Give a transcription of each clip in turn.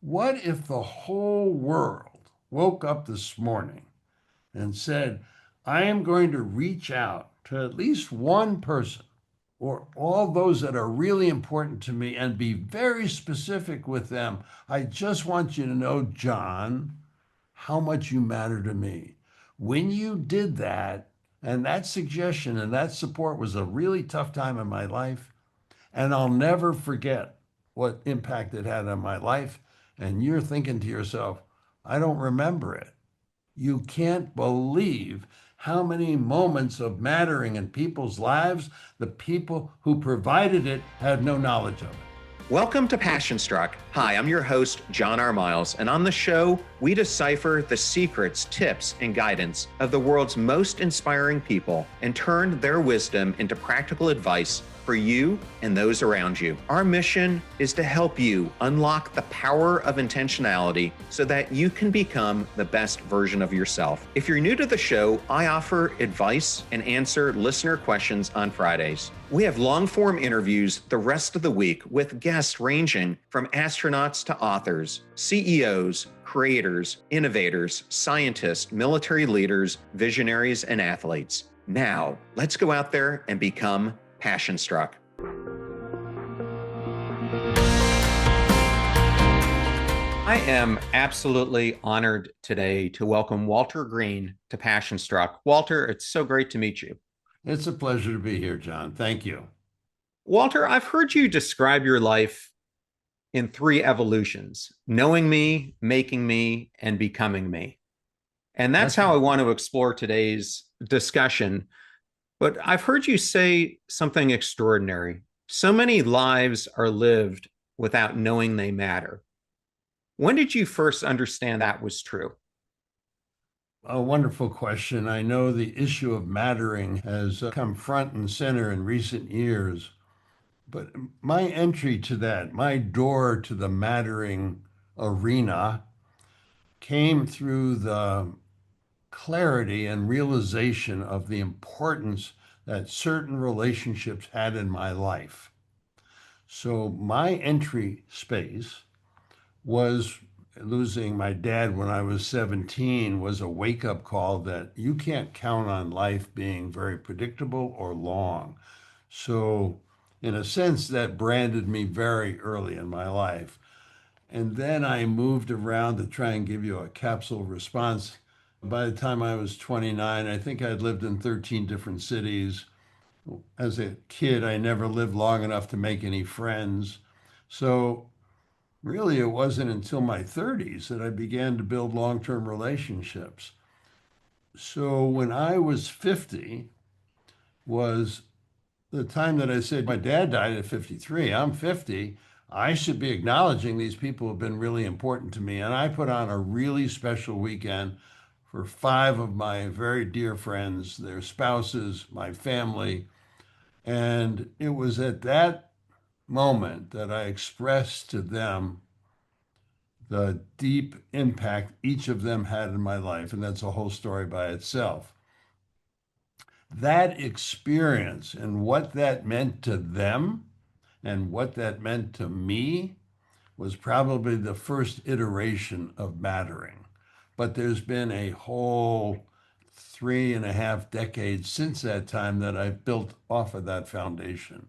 What if the whole world woke up this morning and said, I am going to reach out to at least one person or all those that are really important to me and be very specific with them. I just want you to know, John, how much you matter to me. When you did that, and that suggestion and that support was a really tough time in my life, and I'll never forget what impact it had on my life. And you're thinking to yourself, I don't remember it. You can't believe how many moments of mattering in people's lives the people who provided it had no knowledge of it. Welcome to Passion Struck. Hi, I'm your host, John R. Miles, and on the show, we decipher the secrets, tips, and guidance of the world's most inspiring people and turn their wisdom into practical advice for you and those around you. Our mission is to help you unlock the power of intentionality so that you can become the best version of yourself. If you're new to the show, I offer advice and answer listener questions on Fridays. We have long-form interviews the rest of the week with guests ranging from astronauts to authors, CEOs, creators, innovators, scientists, military leaders, visionaries, and athletes. Now, let's go out there and become Passion Struck. I am absolutely honored today to welcome Walter Green to Passion Struck. Walter, it's so great to meet you. It's a pleasure to be here, John. Thank you. Walter, I've heard you describe your life in three evolutions: knowing me, making me, and becoming me. And that's how I want to explore today's discussion. But I've heard you say something extraordinary. So many lives are lived without knowing they matter. When did you first understand that was true? A wonderful question. I know the issue of mattering has come front and center in recent years, but my entry to that, my door to the mattering arena, came through the clarity and realization of the importance that certain relationships had in my life. So my entry space was losing my dad when I was 17 was a wake-up call that you can't count on life being very predictable or long. So in a sense, that branded me very early in my life. And then I moved around to try and give you a capsule response. By the time I was 29, I think I'd lived in 13 different cities. As a kid, I never lived long enough to make any friends. So really, it wasn't until my 30s that I began to build long-term relationships. So when I was 50 was the time that I said my dad died at 53. I'm 50. I should be acknowledging these people have been really important to me. And I put on a really special weekend for five of my very dear friends, their spouses, my family. And it was at that moment that I expressed to them the deep impact each of them had in my life. And that's a whole story by itself. That experience and what that meant to them and what that meant to me was probably the first iteration of mattering. But there's been a whole 3.5 decades since that time that I've built off of that foundation.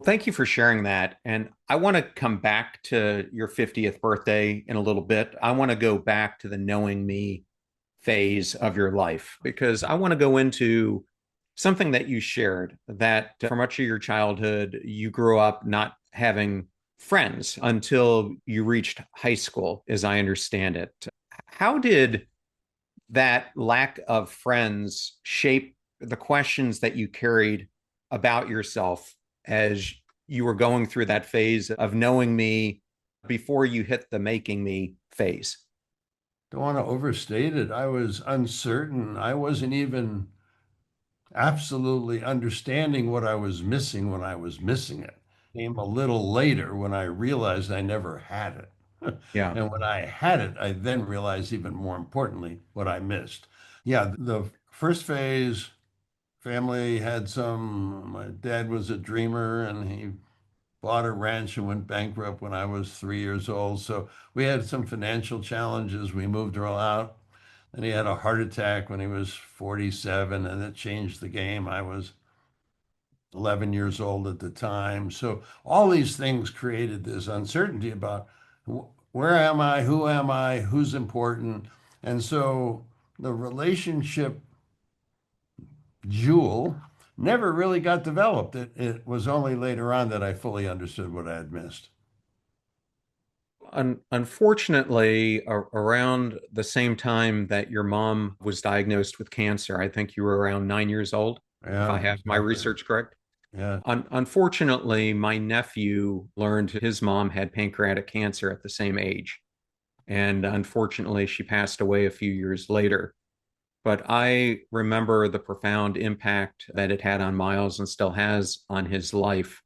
Thank you for sharing that. And I want to come back to your 50th birthday in a little bit. I want to go back to the knowing me phase of your life because I want to go into something that you shared that for much of your childhood, you grew up not having friends until you reached high school, as I understand it. How did that lack of friends shape the questions that you carried about yourself as you were going through that phase of knowing me before you hit the making me phase? Don't want to overstate it. I was uncertain. I wasn't even absolutely understanding what I was missing when I was missing it. It came a little later when I realized I never had it. Yeah. And when I had it, I then realized even more importantly what I missed. Yeah, the first phase, family had some, my dad was a dreamer and he bought a ranch and went bankrupt when I was 3 years old. So we had some financial challenges. We moved her out. And he had a heart attack when he was 47, and it changed the game. I was 11 years old at the time. So all these things created this uncertainty about where am I, who's important. And so the relationship jewel never really got developed. It was only later on that I fully understood what I had missed. Unfortunately, around the same time that your mom was diagnosed with cancer, I think you were around 9 years old, if I Yeah, have my exactly. research correct. Yeah. Unfortunately, my nephew learned his mom had pancreatic cancer at the same age. And unfortunately, she passed away a few years later. But I remember the profound impact that it had on Miles and still has on his life.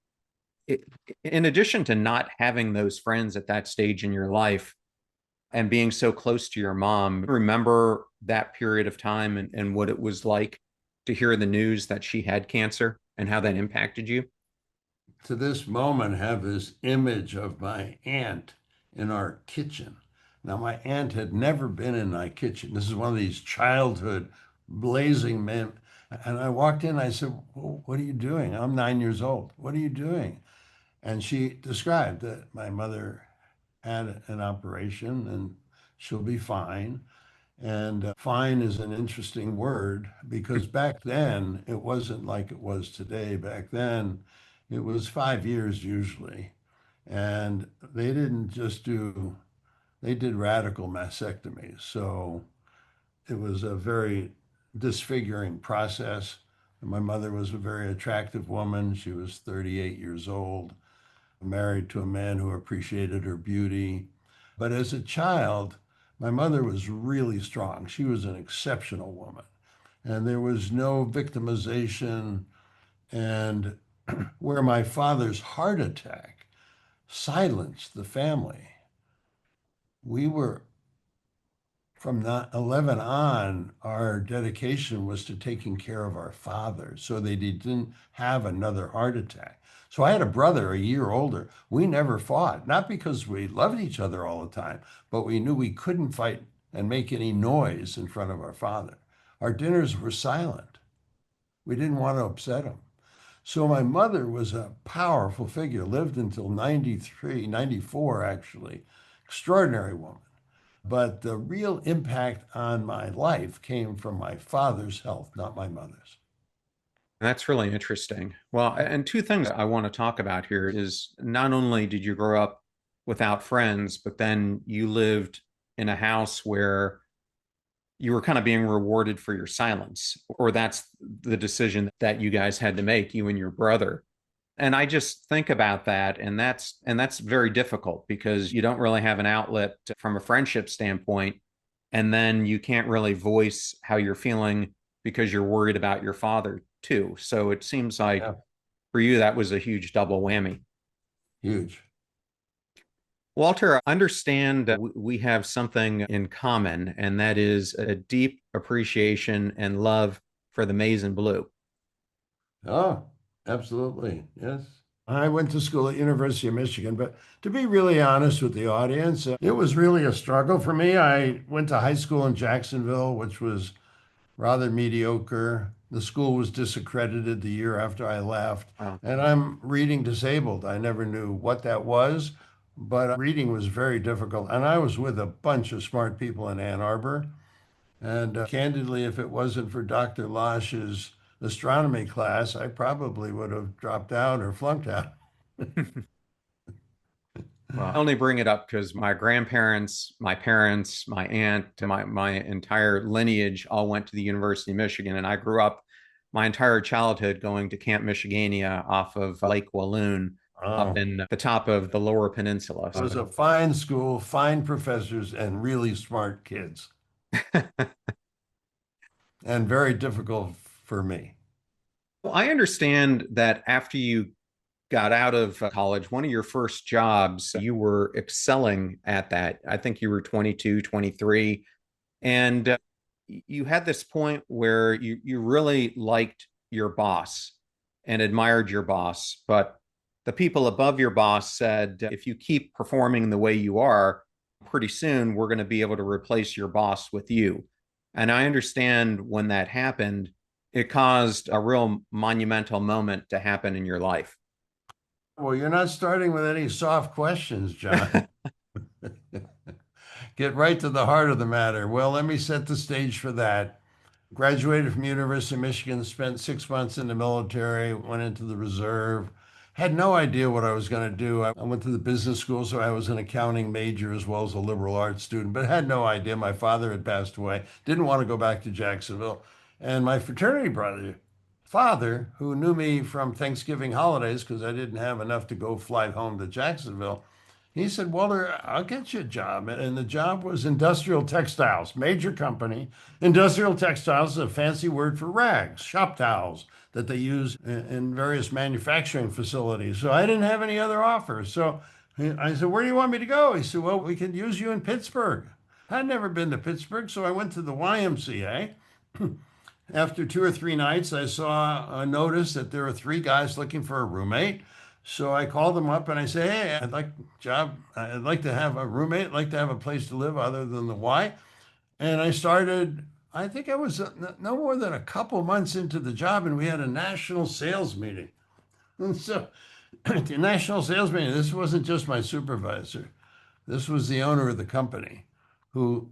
It, in addition to not having those friends at that stage in your life and being so close to your mom, remember that period of time and what it was like to hear the news that she had cancer and how that impacted you? To this moment have this image of my aunt in our kitchen. Now, my aunt had never been in my kitchen. This is one of these childhood blazing men. And I walked in, I said, well, what are you doing? I'm 9 years old. What are you doing? And she described that my mother had an operation and she'll be fine. And fine is an interesting word because back then it wasn't like it was today. Back then it was 5 years usually. And they didn't just do, they did radical mastectomies. So it was a very disfiguring process. My mother was a very attractive woman. She was 38 years old, married to a man who appreciated her beauty. But as a child, my mother was really strong. She was an exceptional woman. And there was no victimization. And where my father's heart attack silenced the family, we were from 11 on, our dedication was to taking care of our father so they didn't have another heart attack. So I had a brother a year older. We never fought, not because we loved each other all the time, but we knew we couldn't fight and make any noise in front of our father. Our dinners were silent. We didn't want to upset him. So my mother was a powerful figure, lived until 93, 94 actually. Extraordinary woman. But the real impact on my life came from my father's health, not my mother's. That's really interesting. Well, and two things I want to talk about here is not only did you grow up without friends, but then you lived in a house where you were kind of being rewarded for your silence, or that's the decision that you guys had to make, you and your brother. And I just think about that, and that's very difficult because you don't really have an outlet from a friendship standpoint, and then you can't really voice how you're feeling because you're worried about your father too. So it seems like Yeah, for you that was a huge double whammy. huge. Walter, understand we have something in common, and that is a deep appreciation and love for the maize and blue. Oh, absolutely. Yes. I went to school at University of Michigan, but to be really honest with the audience, it was really a struggle for me. I went to high school in Jacksonville, which was rather mediocre. The school was disaccredited the year after I left, Wow. and I'm reading disabled. I never knew what that was, but reading was very difficult. And I was with a bunch of smart people in Ann Arbor. And candidly, if it wasn't for Dr. Losh's astronomy class, I probably would have dropped out or flunked out. Well, I only bring it up because my grandparents, my parents, my aunt, my entire lineage all went to the University of Michigan, and I grew up my entire childhood going to Camp Michigania off of Lake Walloon up Oh, in the top of the Lower Peninsula. it was a fine school, fine professors, and really smart kids, and very difficult for me. Well, I understand that after you got out of college, one of your first jobs, you were excelling at that. I think you were 22, 23, and you had this point where you really liked your boss and admired your boss, but The people above your boss said, if you keep performing the way you are, pretty soon we're going to be able to replace your boss with you. And I understand when that happened, it caused a real monumental moment to happen in your life. Well, you're not starting with any soft questions, John. Get right to the heart of the matter. Well, let me set the stage for that. Graduated from University of Michigan, spent 6 months in the military, went into the reserve. Had no idea what I was going to do. I went to the business school, so I was an accounting major as well as a liberal arts student, but had no idea. My father had passed away, didn't want to go back to Jacksonville. And my fraternity brother, father, who knew me from Thanksgiving holidays because I didn't have enough to go fly home to Jacksonville, he said, Walter, I'll get you a job. And the job was industrial textiles, major company. Industrial textiles is a fancy word for rags, shop towels that they use in various manufacturing facilities. So I didn't have any other offers. So I said, where do you want me to go? He said, well, we could use you in Pittsburgh. I'd never been to Pittsburgh, so I went to the YMCA. After 2 or 3 nights, I saw a notice that there were 3 guys looking for a roommate. So I called them up and I said, "Hey, I'd like a job. I'd like to have a roommate. I'd like to have a place to live other than the Y." And I started. I think I was no more than a couple months into the job, and we had a national sales meeting. And so, the national sales meeting. This wasn't just my supervisor. This was the owner of the company, who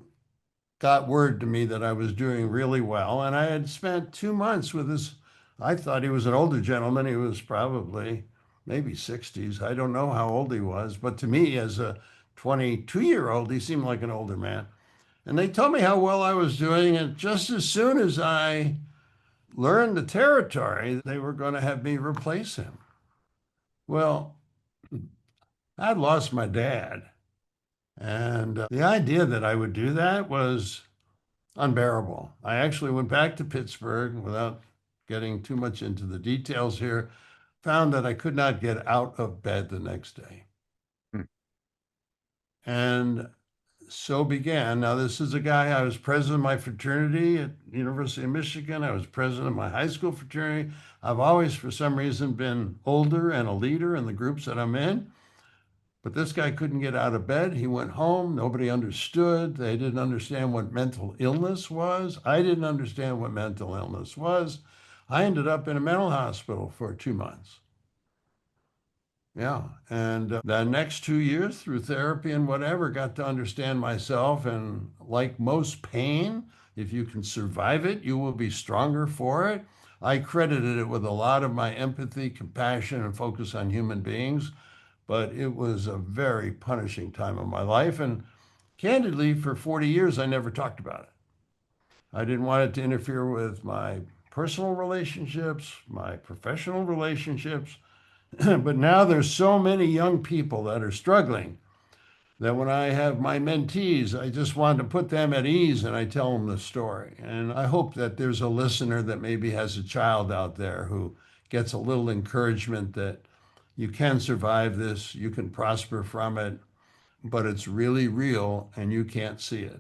got word to me that I was doing really well. And I had spent 2 months with this. I thought he was an older gentleman. He was probably maybe 60s. I don't know how old he was, but to me, as a 22-year-old, he seemed like an older man. And they told me how well I was doing. And just as soon as I learned the territory, they were going to have me replace him. Well, I'd lost my dad. And the idea that I would do that was unbearable. I actually went back to Pittsburgh without getting too much into the details here, found that I could not get out of bed the next day. Hmm. And so began. Now, this is a guy, I was president of my fraternity at University of Michigan. I was president of my high school fraternity. I've always, for some reason, been older and a leader in the groups that I'm in. But this guy couldn't get out of bed. He went home. Nobody understood. They didn't understand what mental illness was. I didn't understand what mental illness was. I ended up in a mental hospital for 2 months. Yeah. And the next 2 years through therapy and whatever, got to understand myself. And like most pain, if you can survive it, you will be stronger for it. I credited it with a lot of my empathy, compassion, and focus on human beings, but it was a very punishing time of my life. And candidly, for 40 years, I never talked about it. I didn't want it to interfere with my personal relationships, my professional relationships. But now there's so many young people that are struggling that when I have my mentees, I just want to put them at ease and I tell them the story. And I hope that there's a listener that maybe has a child out there who gets a little encouragement that you can survive this, you can prosper from it, but it's really real and you can't see it.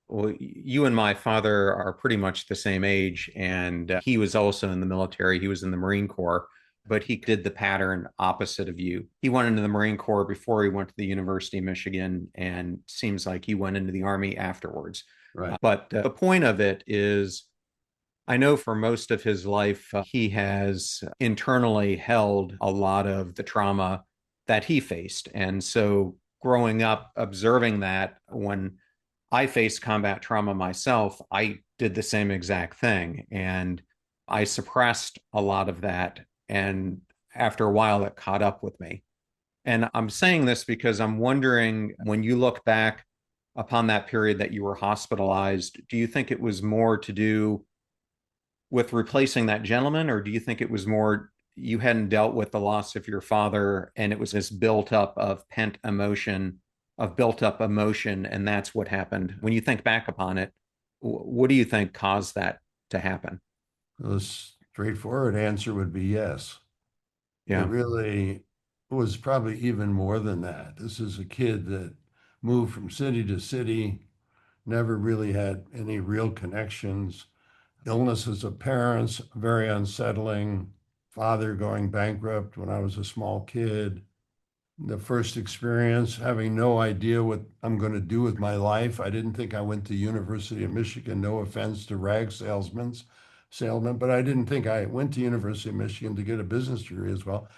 Well, you and my father are pretty much the same age, and he was also in the military. He was in the Marine Corps, but he did the pattern opposite of you. He went into the Marine Corps before he went to the University of Michigan, and seems like he went into the Army afterwards. Right. But the point of it is, I know for most of his life, he has internally held a lot of the trauma that he faced. And so growing up, observing that when I faced combat trauma myself, I did the same exact thing. And I suppressed a lot of that. And after a while, it caught up with me. And I'm saying this because I'm wondering, when you look back upon that period that you were hospitalized, do you think it was more to do with replacing that gentleman, or do you think it was more you hadn't dealt with the loss of your father and it was this built up of pent emotion, of built up emotion, and that's what happened? When you think back upon it, what do you think caused that to happen? The straightforward answer would be yes. It Yeah. really was probably even more than that. This is a kid that moved from city to city, never really had any real connections. Illness as a parent, very unsettling. father going bankrupt when I was a small kid, the first experience having no idea what I'm going to do with my life. I didn't think I went to University of Michigan, no offense to salesmen, but I didn't think I went to University of Michigan to get a business degree as well,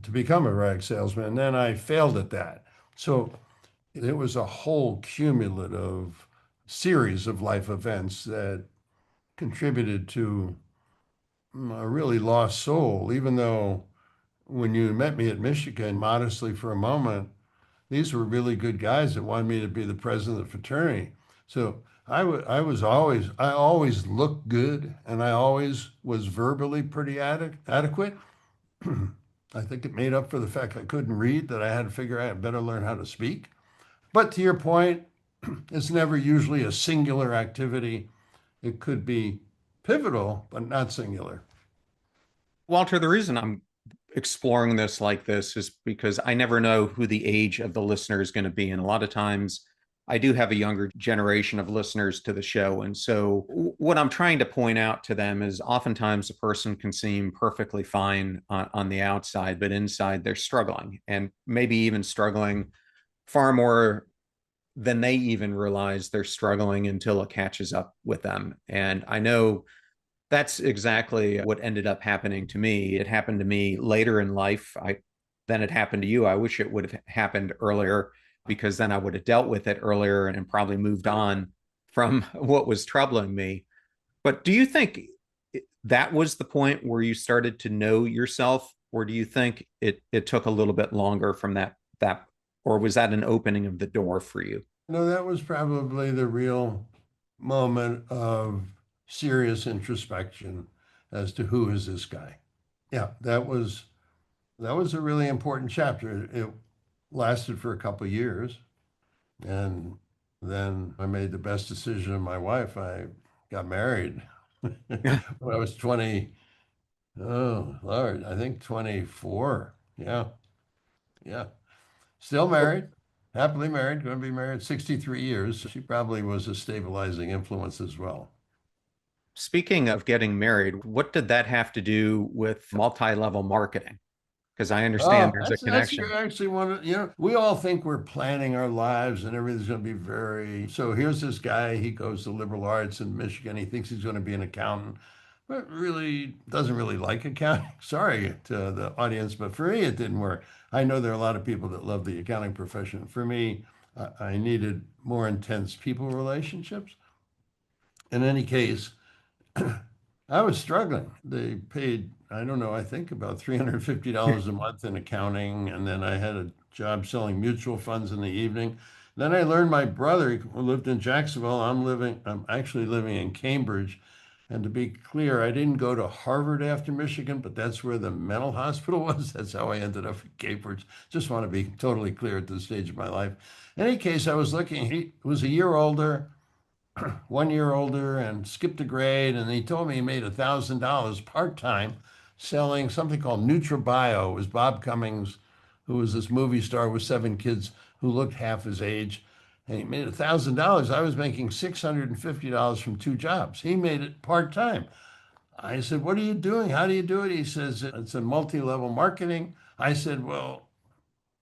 to become a rag salesman. And then I failed at that. So it was a whole cumulative series of life events that contributed to a really lost soul, even though when you met me at Michigan, modestly for a moment, these were really good guys that wanted me to be the president of the fraternity. So I always looked good and I always was verbally pretty adequate. I think it made up for the fact I couldn't read, that I had to figure out I better learn how to speak. But to your point, it's never usually a singular activity. It could be pivotal, but not singular. Walter, the reason I'm exploring this like this is because I never know who the age of the listener is going to be. And a lot of times I do have a younger generation of listeners to the show. And so what I'm trying to point out to them is oftentimes a person can seem perfectly fine on the outside, but inside they're struggling and maybe even struggling far more than they even realize they're struggling until it catches up with them. And I know that's exactly what ended up happening to me. It happened to me later in life than it happened to you. I wish it would have happened earlier because then I would have dealt with it earlier and probably moved on from what was troubling me. But do you think that was the point where you started to know yourself, or do you think it took a little bit longer from that, or was that an opening of the door for you? No, that was probably the real moment of serious introspection as to who is this guy. Yeah, that was a really important chapter. It lasted for a couple of years, and then I made the best decision of my wife. I got married when I was 20. Oh, Lord, I think 24. Yeah, yeah. Still married, happily married, going to be married 63 years. She probably was a stabilizing influence as well. Speaking of getting married, what did that have to do with multi-level marketing? Because I understand Oh, there's a that's connection. you're actually one of, we all think we're planning our lives and everything's going to be very. So here's this guy, he goes to liberal arts in Michigan. He thinks he's going to be an accountant, but really doesn't really like accounting. Sorry to the audience, but for me, it didn't work. I know there are a lot of people that love the accounting profession. For me, I needed more intense people relationships. In any case, I was struggling. They paid, I don't know, I think about $350 a month in accounting. And then I had a job selling mutual funds in the evening. Then I learned my brother who lived in Jacksonville. I'm actually living in Cambridge. And to be clear, I didn't go to Harvard after Michigan, but that's where the mental hospital was. That's how I ended up in Cambridge. Just want to be totally clear at this stage of my life. In any case, I was looking, he was a year older. 1 year older and skipped a grade. And he told me he made $1,000 part time selling something called NutriBio. It was Bob Cummings, who was this movie star with 7 kids who looked half his age. And he made $1,000. I was making $650 from 2 jobs. He made it part time. I said, "What are you doing? How do you do it?" He says, "It's a multi level marketing." I said, "Well,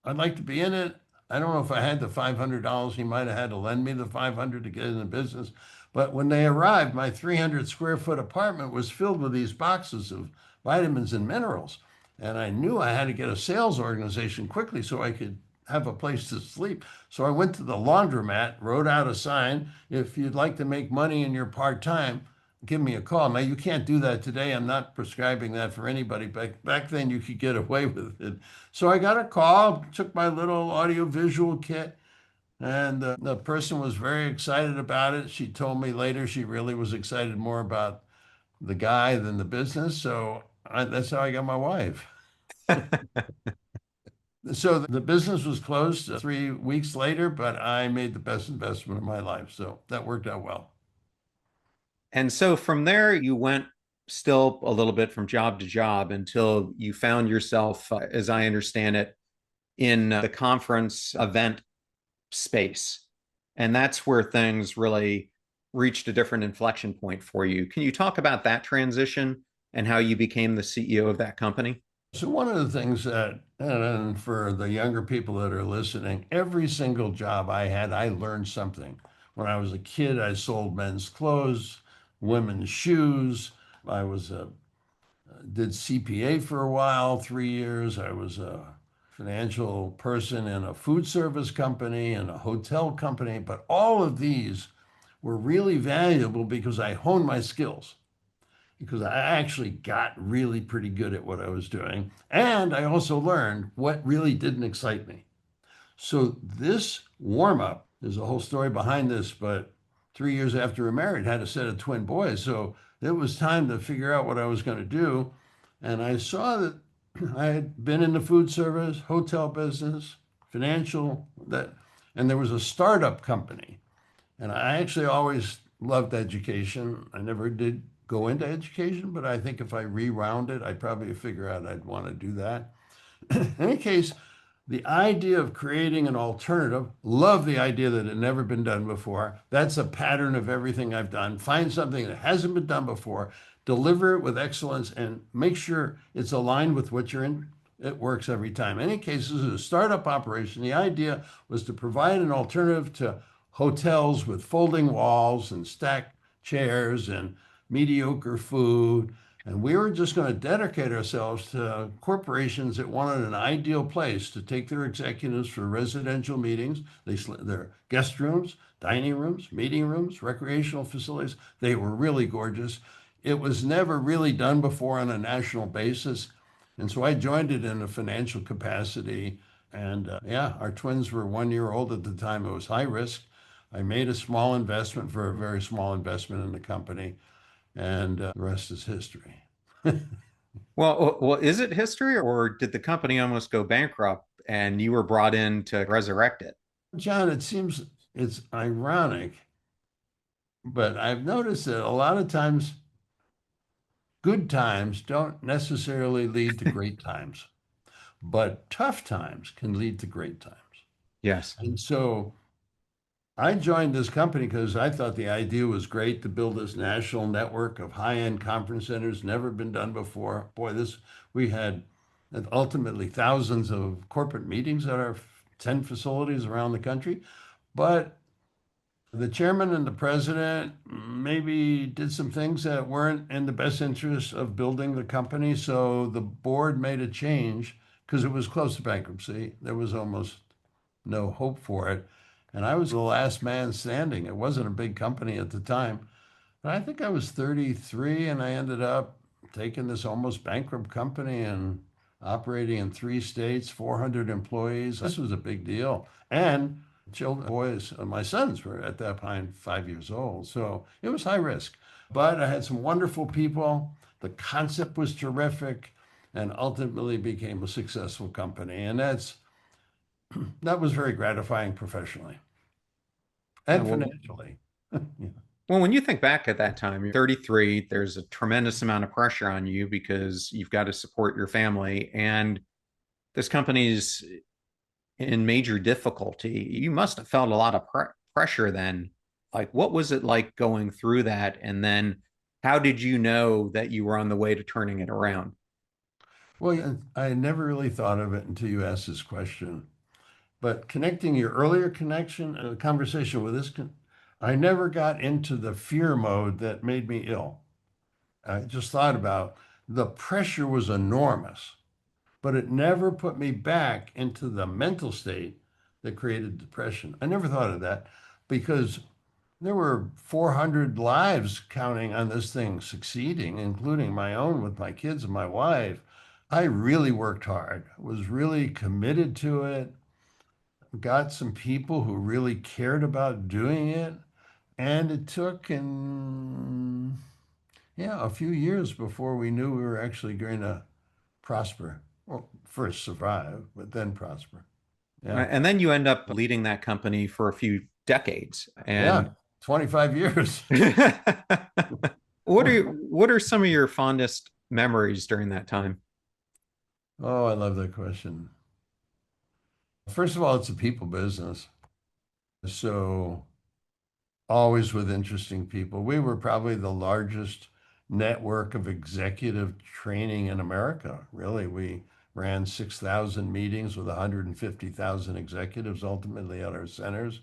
I'd like to be in it. I don't know if I had the $500. He might have had to lend me the 500 to get in the business. But when they arrived, my 300 square foot apartment was filled with these boxes of vitamins and minerals. And I knew I had to get a sales organization quickly so I could have a place to sleep. So I went to the laundromat, wrote out a sign. If you'd like to make money in your part time, give me a call. Now, you can't do that today. I'm not prescribing that for anybody. Back then, you could get away with it. So I got a call, took my little audio visual kit, and the person was very excited about it. She told me later she really was excited more about the guy than the business. So that's how I got my wife. So the business was closed 3 weeks later, but I made the best investment of my life. So that worked out well. And so from there, you went still a little bit from job to job until you found yourself, as I understand it, in the conference event space. And that's where things really reached a different inflection point for you. Can you talk about that transition and how you became the CEO of that company? So one of the things that, and for the younger people that are listening, every single job I had, I learned something. When I was a kid, I sold men's clothes, women's shoes. I was a did CPA for a while, 3 years. I was a financial person in a food service company and a hotel company. But all of these were really valuable because I honed my skills, because I actually got really pretty good at what I was doing. And I also learned what really didn't excite me. So this warm up, there's a whole story behind this, but 3 years after we were married, had a set of twin boys. So it was time to figure out what I was going to do. And I saw that I had been in the food service, hotel business, financial, that, and there was a startup company. And I actually always loved education. I never did go into education, but I think if I rewound it, I'd probably figure out I'd want to do that. In any case, the idea of creating an alternative, love the idea that it had never been done before. That's a pattern of everything I've done. Find something that hasn't been done before, deliver it with excellence, and make sure it's aligned with what you're in. It works every time. In any case, this is a startup operation. The idea was to provide an alternative to hotels with folding walls and stacked chairs and mediocre food. And we were just going to dedicate ourselves to corporations that wanted an ideal place to take their executives for residential meetings. Their guest rooms, dining rooms, meeting rooms, recreational facilities. They were really gorgeous. It was never really done before on a national basis. And so I joined it in a financial capacity. And yeah, our twins were 1 year old at the time. It was high risk. I made a small investment for a very small investment in the company, and the rest is history. Well, is it history, or did the company almost go bankrupt and you were brought in to resurrect it? John, it seems it's ironic, but I've noticed that a lot of times good times don't necessarily lead to great times, but tough times can lead to great times. Yes. And so I joined this company because I thought the idea was great to build this national network of high-end conference centers, never been done before. Boy, this we had ultimately thousands of corporate meetings at our 10 facilities around the country. But the chairman and the president maybe did some things that weren't in the best interest of building the company. So the board made a change because it was close to bankruptcy. There was almost no hope for it. And I was the last man standing. It wasn't a big company at the time. But I think I was 33 and I ended up taking this almost bankrupt company and operating in 3 states, 400 employees. This was a big deal. And children, boys, my sons were at that point 5 years old. So it was high risk. But I had some wonderful people. The concept was terrific and ultimately became a successful company. And that was very gratifying professionally Yeah, and well, financially. Yeah. well, when you think back at that time, you're 33, there's a tremendous amount of pressure on you because you've got to support your family, and this company's in major difficulty. You must have felt a lot of pressure then. Like, what was it like going through that? And then how did you know that you were on the way to turning it around? Well, yeah, I never really thought of it until you asked this question. But connecting your earlier connection, conversation with this, I never got into the fear mode that made me ill. I just thought about the pressure was enormous, but it never put me back into the mental state that created depression. I never thought of that because there were 400 lives counting on this thing succeeding, including my own with my kids and my wife. I really worked hard, was really committed to it, got some people who really cared about doing it. And it took yeah, a few years before we knew we were actually going to prosper. Well, first survive, but then prosper. Yeah. And then you end up leading that company for a few decades. Yeah. And 25 years. what are some of your fondest memories during that time? Oh, I love that question. First of all, it's a people business. So always with interesting people. We were probably the largest network of executive training in America. Really, we ran 6,000 meetings with 150,000 executives ultimately at our centers.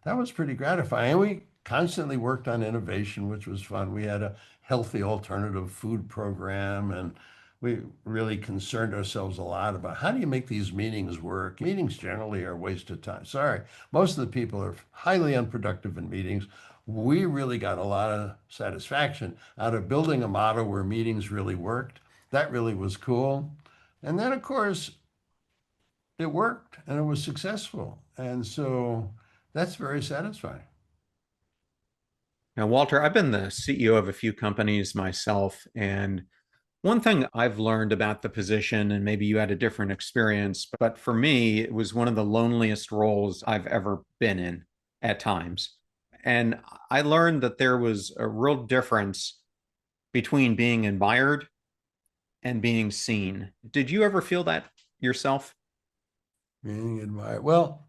That was pretty gratifying. And we constantly worked on innovation, which was fun. We had a healthy alternative food program, and we really concerned ourselves a lot about how do you make these meetings work. Meetings generally are a waste of time. Sorry, most of the people are highly unproductive in meetings. We really got a lot of satisfaction out of building a model where meetings really worked. That really was cool. And then, of course, it worked and it was successful. And so that's very satisfying. Now, Walter, I've been the CEO of a few companies myself, and one thing I've learned about the position, and maybe you had a different experience, but for me, it was one of the loneliest roles I've ever been in at times. And I learned that there was a real difference between being admired and being seen. Did you ever feel that yourself? Being admired. Well,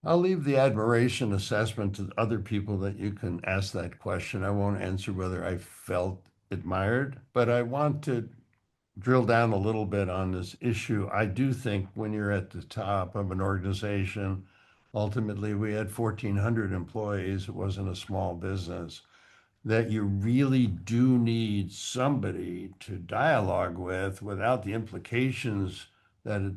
I'll leave the admiration assessment to other people that you can ask that question. I won't answer whether I felt admired, but I want to drill down a little bit on this issue. I do think when you're at the top of an organization, ultimately we had 1,400 employees, it wasn't a small business, that you really do need somebody to dialogue with without the implications that it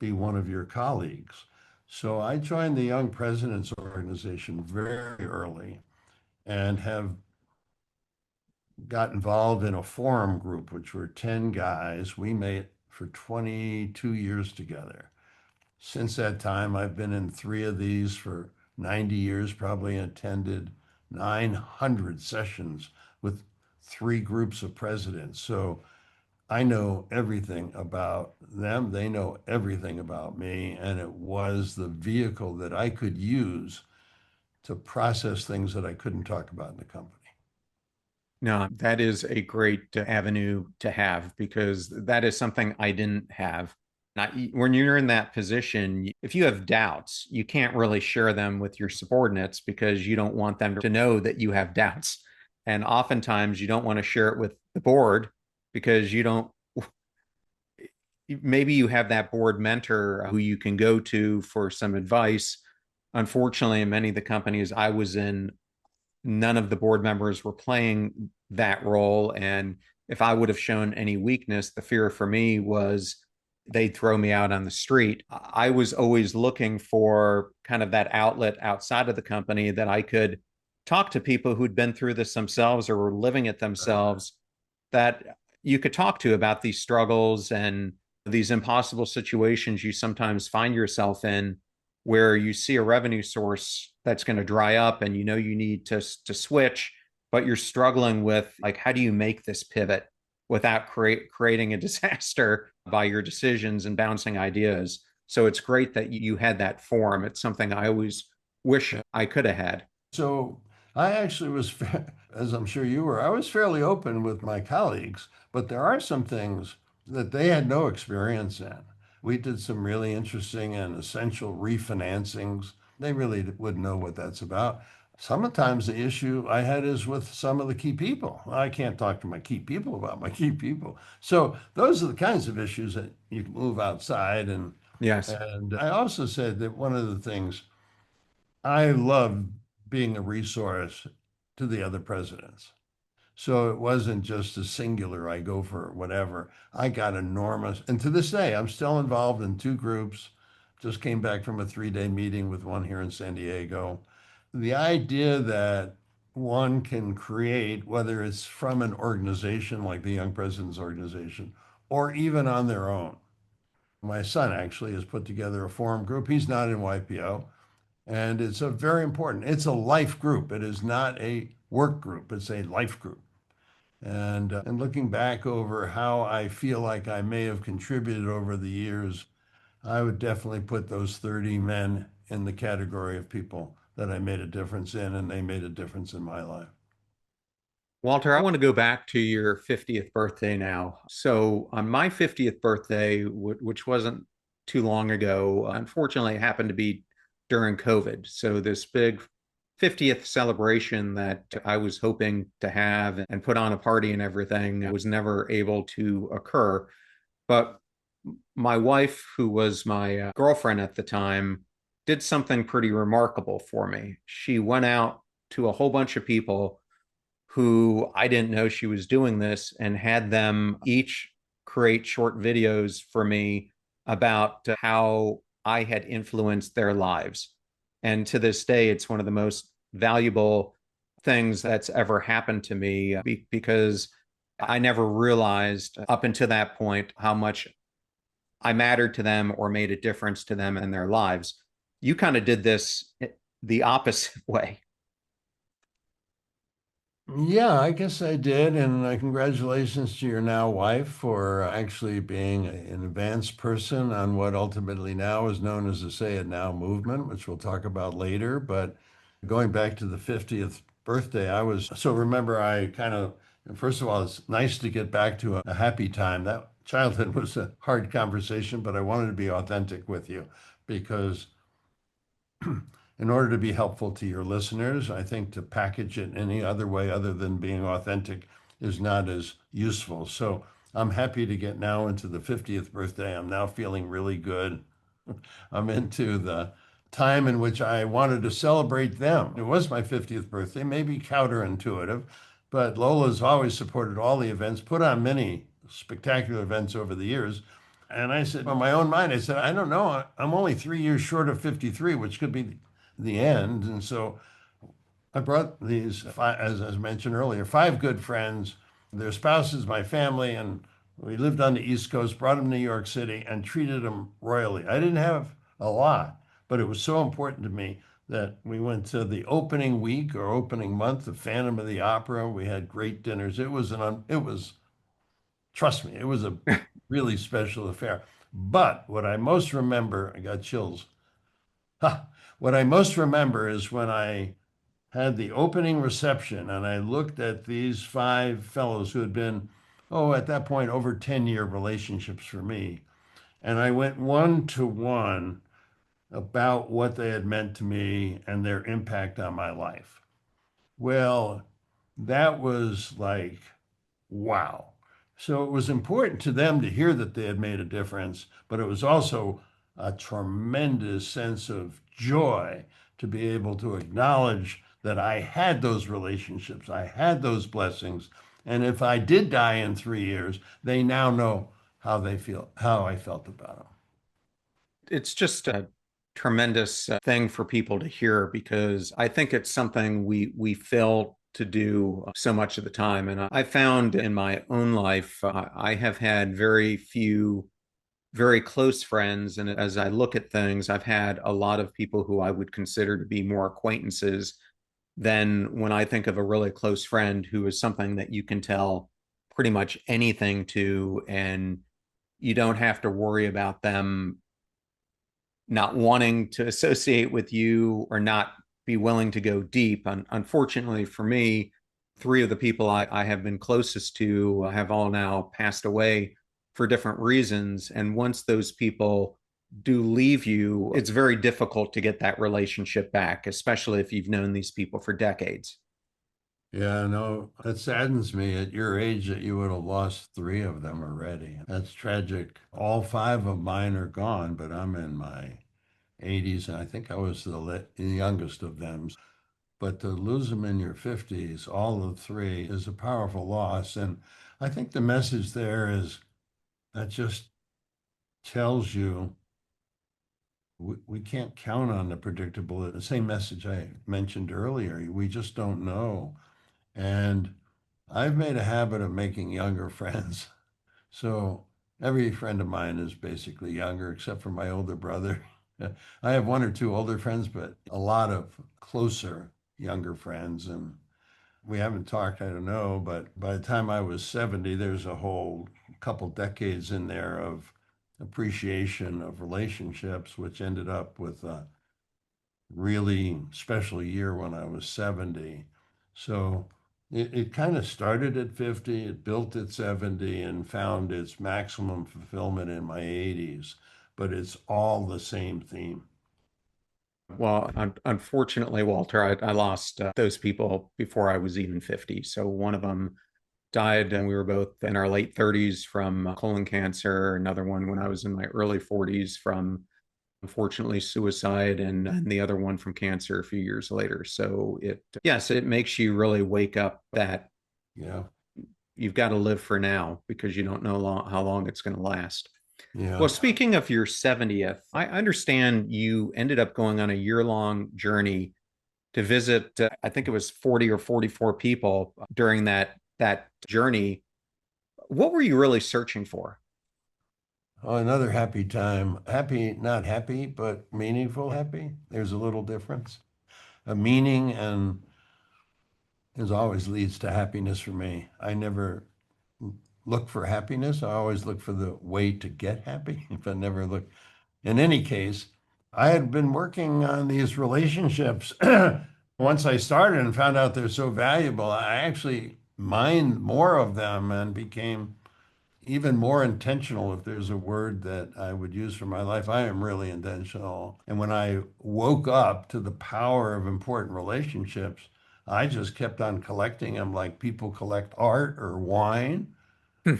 be one of your colleagues. So I joined the Young Presidents Organization very early and have got involved in a forum group, which were 10 guys. We met for 22 years together. Since that time, I've been in three of these for 90 years, probably attended 900 sessions with three groups of presidents. So I know everything about them. They know everything about me. And it was the vehicle that I could use to process things that I couldn't talk about in the company. No, that is a great avenue to have because that is something I didn't have. Not, when you're in that position, if you have doubts, you can't really share them with your subordinates because you don't want them to know that you have doubts. And oftentimes you don't want to share it with the board because you don't, maybe you have that board mentor who you can go to for some advice. Unfortunately, in many of the companies I was in, none of the board members were playing that role. And if I would have shown any weakness, the fear for me was they'd throw me out on the street. I was always looking for kind of that outlet outside of the company that I could talk to people who'd been through this themselves or were living it themselves, that you could talk to about these struggles and these impossible situations you sometimes find yourself in where you see a revenue source that's going to dry up and you know you need to switch, but you're struggling with like how do you make this pivot without creating a disaster by your decisions and bouncing ideas. So it's great that you had that forum. It's something I always wish I could have had. So I actually was, as I'm sure you were, I was fairly open with my colleagues, but there are some things that they had no experience in. We did some really interesting and essential refinancings. They really wouldn't know what that's about. Sometimes the issue I had is with some of the key people. I can't talk to my key people about my key people. So those are the kinds of issues that you move outside. Yes. And I also said that one of the things I love being a resource to the other presidents. So it wasn't just a singular, I go for whatever. I got enormous, and to this day, I'm still involved in two groups. Just came back from a 3-day meeting with one here in San Diego. The idea that one can create, whether it's from an organization like the Young Presidents Organization or even on their own. My son actually has put together a forum group. He's not in YPO, and it's a very important, it's a life group. It is not a work group, it's a life group. And looking back over how I feel like I may have contributed over the years, I would definitely put those 30 men in the category of people that I made a difference in, and they made a difference in my life. Walter, I want to go back to your 50th birthday now. So, on my 50th birthday, which wasn't too long ago, unfortunately, it happened to be during COVID. So, this big 50th celebration that I was hoping to have and put on a party and everything was never able to occur. But my wife, who was my girlfriend at the time, did something pretty remarkable for me. She went out to a whole bunch of people who I didn't know she was doing this and had them each create short videos for me about how I had influenced their lives. And to this day, it's one of the most valuable things that's ever happened to me because I never realized up until that point how much I mattered to them or made a difference to them in their lives. You kind of did this the opposite way. Yeah, I guess I did. And congratulations to your now wife for actually being an advanced person on what ultimately now is known as the Say It Now movement, which we'll talk about later. But going back to the 50th birthday, remember, first of all, it's nice to get back to a happy time. That childhood was a hard conversation, but I wanted to be authentic with you because in order to be helpful to your listeners, I think to package it any other way other than being authentic is not as useful. So I'm happy to get now into the 50th birthday. I'm now feeling really good. I'm into the time in which I wanted to celebrate them. It was my 50th birthday, maybe counterintuitive, but Lola's always supported all the events, put on many spectacular events over the years. And I said, on my own mind, I said, I don't know. I'm only 3 years short of 53, which could be the end. And so I brought these, five, as I mentioned earlier, five good friends, their spouses, my family, and we lived on the East Coast, brought them to New York City and treated them royally. I didn't have a lot, but it was so important to me that we went to the opening week or opening month of Phantom of the Opera. We had great dinners. Trust me, it was a really special affair. But what I most remember, I got chills. Ha, what I most remember is when I had the opening reception and I looked at these five fellows who had been, oh, at that point, over 10-year relationships for me. And I went one to one about what they had meant to me and their impact on my life. Well, that was like, wow. So it was important to them to hear that they had made a difference, but it was also a tremendous sense of joy to be able to acknowledge that I had those relationships, I had those blessings. And if I did die in 3 years, they now know how I felt about them. It's just a tremendous thing for people to hear because I think it's something we fail to do so much of the time. And I found in my own life, I have had very few very close friends. And as I look at things, I've had a lot of people who I would consider to be more acquaintances than when I think of a really close friend who is something that you can tell pretty much anything to, and you don't have to worry about them not wanting to associate with you or not be willing to go deep. Unfortunately for me, three of the people I have been closest to have all now passed away for different reasons. And once those people do leave you, it's very difficult to get that relationship back, especially if you've known these people for decades. Yeah, no, that saddens me at your age that you would have lost three of them already. That's tragic. All five of mine are gone, but I'm in my 80s, and I think I was the youngest of them. But to lose them in your 50s, all of three, is a powerful loss. And I think the message there is that just tells you we can't count on the predictable. The same message I mentioned earlier. We just don't know. And I've made a habit of making younger friends. So every friend of mine is basically younger, except for my older brother. I have one or two older friends, but a lot of closer younger friends. And we haven't talked, I don't know, but by the time I was 70, there's a whole couple decades in there of appreciation of relationships, which ended up with a really special year when I was 70. So it kind of started at 50, it built at 70, and found its maximum fulfillment in my 80s. But it's all the same theme. Well, unfortunately, Walter, I lost those people before I was even 50. So one of them died, and we were both in our late 30s from colon cancer. Another one when I was in my early 40s from, unfortunately, suicide, and the other one from cancer a few years later. So yes, it makes you really wake up that Yeah. you've got to live for now because you don't know how long it's going to last. Well, Yeah. speaking of your 70th, I understand you ended up going on a year-long journey to visit, I think it was 40 or 44 people during that journey. What were you really searching for? Oh, another happy time. Happy, not happy, but meaningful happy. There's a little difference. A meaning and is always leads to happiness for me. I never look for happiness. I always look for the way to get happy. If I never look, in any case, I had been working on these relationships. Once I started and found out they're so valuable, I actually mined more of them and became even more intentional. If there's a word that I would use for my life, I am really intentional. And when I woke up to the power of important relationships, I just kept on collecting them like people collect art or wine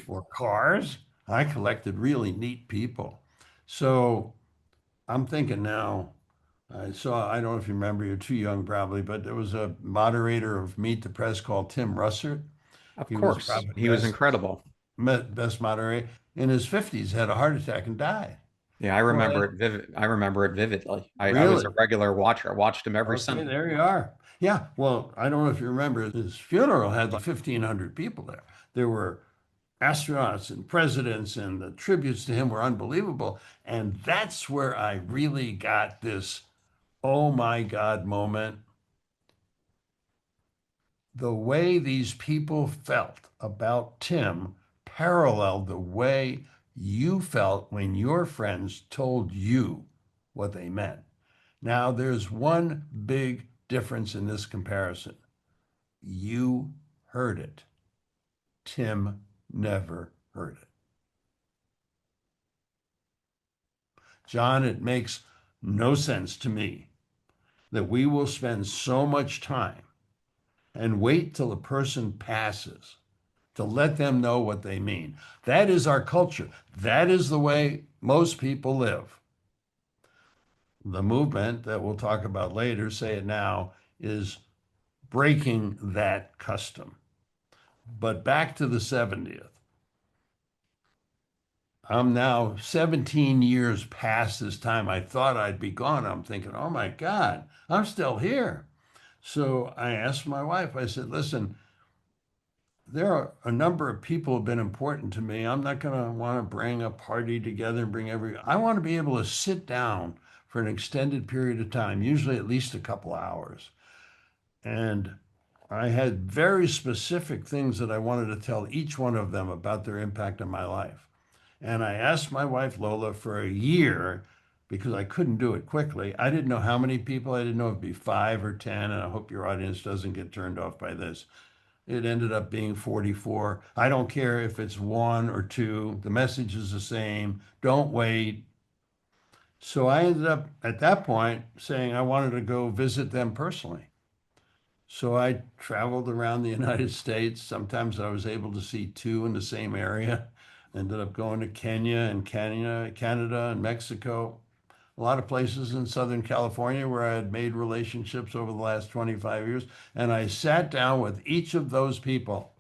or cars. I collected really neat people. So I'm thinking now, I saw, I don't know if you remember, you're too young probably, but there was a moderator of Meet the Press called Tim Russert. Of He was course, probably he was incredible. best moderator in his 50s, had a heart attack and died. Yeah, I Well, remember it vivid. I remember it vividly. I was a really? regular watcher. I watched him every Okay, Sunday. there you are. Yeah, well, I don't know if you remember, his funeral had like 1,500 people there. There were astronauts and presidents, and the tributes to him were unbelievable. And that's where I really got this oh my God moment. The way these people felt about Tim paralleled the way you felt when your friends told you what they meant. Now, there's one big difference in this comparison. You heard it. Tim never heard it. John, it makes no sense to me that we will spend so much time and wait till a person passes to let them know what they mean. That is our culture. That is the way most people live. The movement that we'll talk about later, say it now, is breaking that custom. But back to the 70th. I'm now 17 years past this time. I thought I'd be gone. I'm thinking, oh my God, I'm still here. So I asked my wife, I said, listen, there are a number of people who have been important to me. I'm not going to want to bring a party together and bring I want to be able to sit down for an extended period of time, usually at least a couple hours. And I had very specific things that I wanted to tell each one of them about their impact on my life. And I asked my wife Lola for a year because I couldn't do it quickly. I didn't know how many people. I didn't know if it'd be 5 or 10. And I hope your audience doesn't get turned off by this. It ended up being 44. I don't care if it's one or two. The message is the same. Don't wait. So I ended up at that point saying I wanted to go visit them personally. So I traveled around the United States. Sometimes I was able to see two in the same area. Ended up going to Canada, and Mexico. A lot of places in Southern California where I had made relationships over the last 25 years. And I sat down with each of those people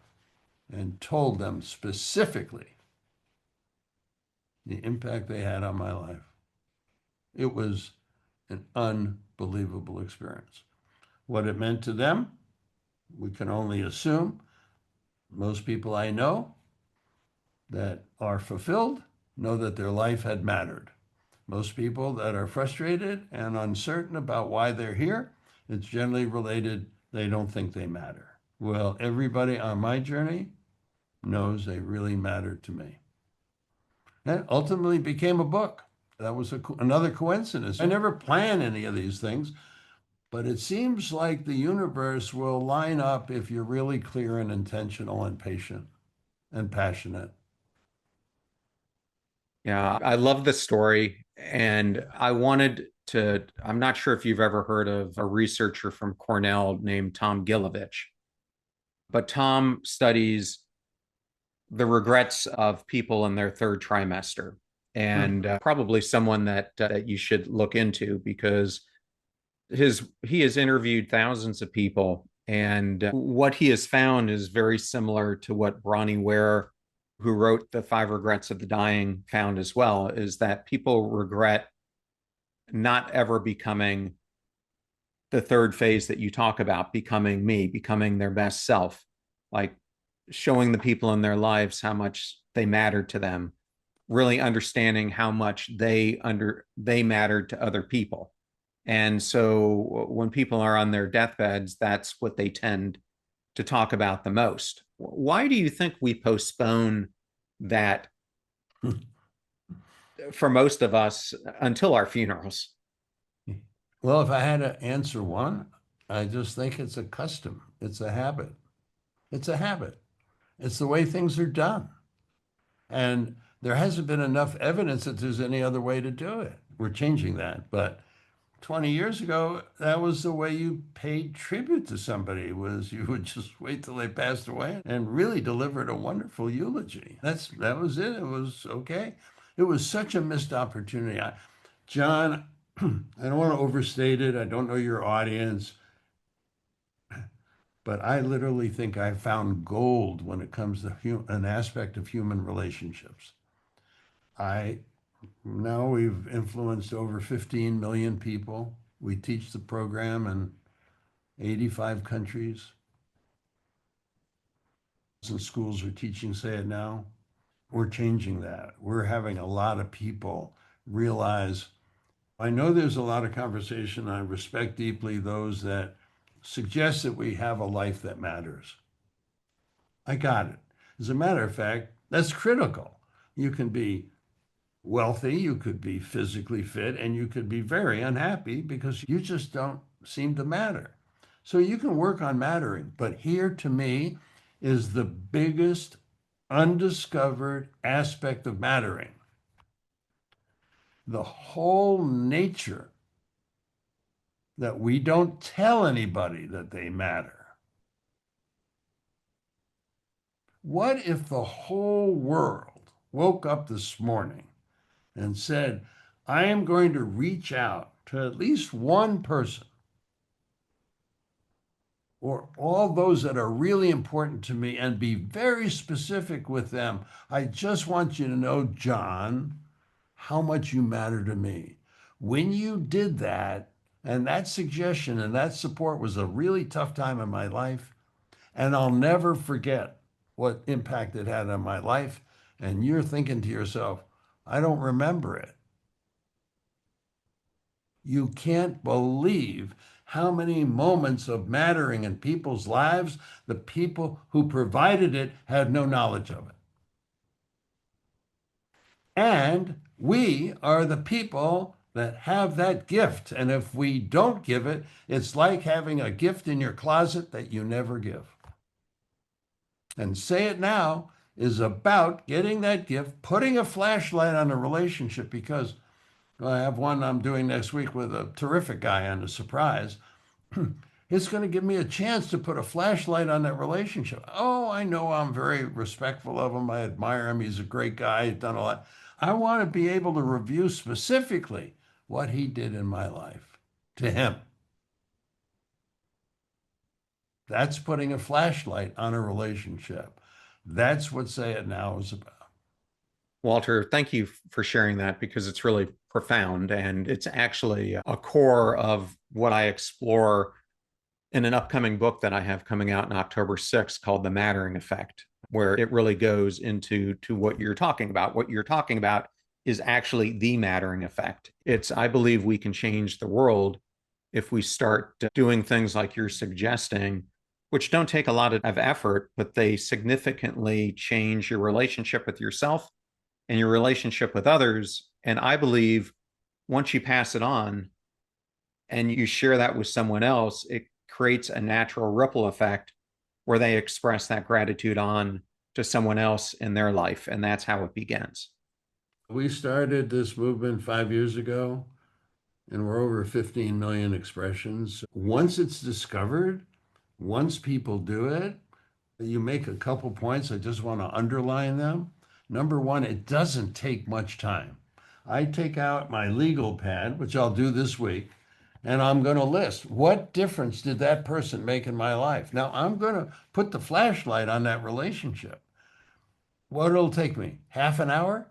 and told them specifically the impact they had on my life. It was an unbelievable experience. What it meant to them, we can only assume. Most people I know that are fulfilled know that their life had mattered. Most people that are frustrated and uncertain about why they're here, it's generally related, they don't think they matter. Well, everybody on my journey knows they really mattered to me. And ultimately became a book. That was another coincidence. I never plan any of these things, but it seems like the universe will line up if you're really clear and intentional and patient and passionate. Yeah, I love the story, and I wanted I'm not sure if you've ever heard of a researcher from Cornell named Tom Gilovich, but Tom studies the regrets of people in their third trimester, and probably someone that you should look into because he has interviewed thousands of people, and what he has found is very similar to what Bronnie Ware, who wrote The Five Regrets of the Dying, found as well, is that people regret not ever becoming the third phase that you talk about, becoming me, becoming their best self, like showing the people in their lives how much they mattered to them, really understanding how much they mattered to other people. And so when people are on their deathbeds, that's what they tend to talk about the most. Why do you think we postpone that for most of us until our funerals? Well, if I had to answer one, I just think it's a custom. It's a habit. It's a habit. It's the way things are done. And there hasn't been enough evidence that there's any other way to do it. We're changing that. But 20 years ago, that was the way you paid tribute to somebody, was you would just wait till they passed away and really delivered a wonderful eulogy. That was it. It was okay. It was such a missed opportunity. John, I don't want to overstate it. I don't know your audience, but I literally think I found gold when it comes to an aspect of human relationships. I Now we've influenced over 15 million people. We teach the program in 85 countries. Some schools are teaching Say It Now. We're changing that. We're having a lot of people realize. I know there's a lot of conversation. I respect deeply those that suggest that we have a life that matters. I got it. As a matter of fact, that's critical. You can be wealthy, you could be physically fit, and you could be very unhappy because you just don't seem to matter. So you can work on mattering. But here, to me, is the biggest undiscovered aspect of mattering: the whole nature that we don't tell anybody that they matter. What if the whole world woke up this morning and said, I am going to reach out to at least one person or all those that are really important to me and be very specific with them? I just want you to know, John, how much you matter to me. When you did that, and that suggestion and that support was a really tough time in my life, and I'll never forget what impact it had on my life. And you're thinking to yourself, I don't remember it. You can't believe how many moments of mattering in people's lives the people who provided it had no knowledge of it. And we are the people that have that gift. And if we don't give it, it's like having a gift in your closet that you never give. And Say It Now is about getting that gift, putting a flashlight on a relationship, because I have one I'm doing next week with a terrific guy on a surprise. It's going to give me a chance to put a flashlight on that relationship. Oh, I know I'm very respectful of him. I admire him. He's a great guy. He's done a lot. I want to be able to review specifically what he did in my life to him. That's putting a flashlight on a relationship. That's what Say It Now is about. Walter, thank you for sharing that because it's really profound and it's actually a core of what I explore in an upcoming book that I have coming out in October 6th called The Mattering Effect, where it really goes into what you're talking about. What you're talking about is actually the mattering effect. I believe we can change the world if we start doing things like you're suggesting, which don't take a lot of effort, but they significantly change your relationship with yourself and your relationship with others. And I believe once you pass it on and you share that with someone else, it creates a natural ripple effect where they express that gratitude on to someone else in their life. And that's how it begins. We started this movement 5 years ago, and we're over 15 million expressions. Once it's discovered, once people do it, you make a couple points. I just want to underline them. Number one, it doesn't take much time. I take out my legal pad, which I'll do this week, and I'm going to list what difference did that person make in my life. Now, I'm going to put the flashlight on that relationship. What it'll take me? Half an hour?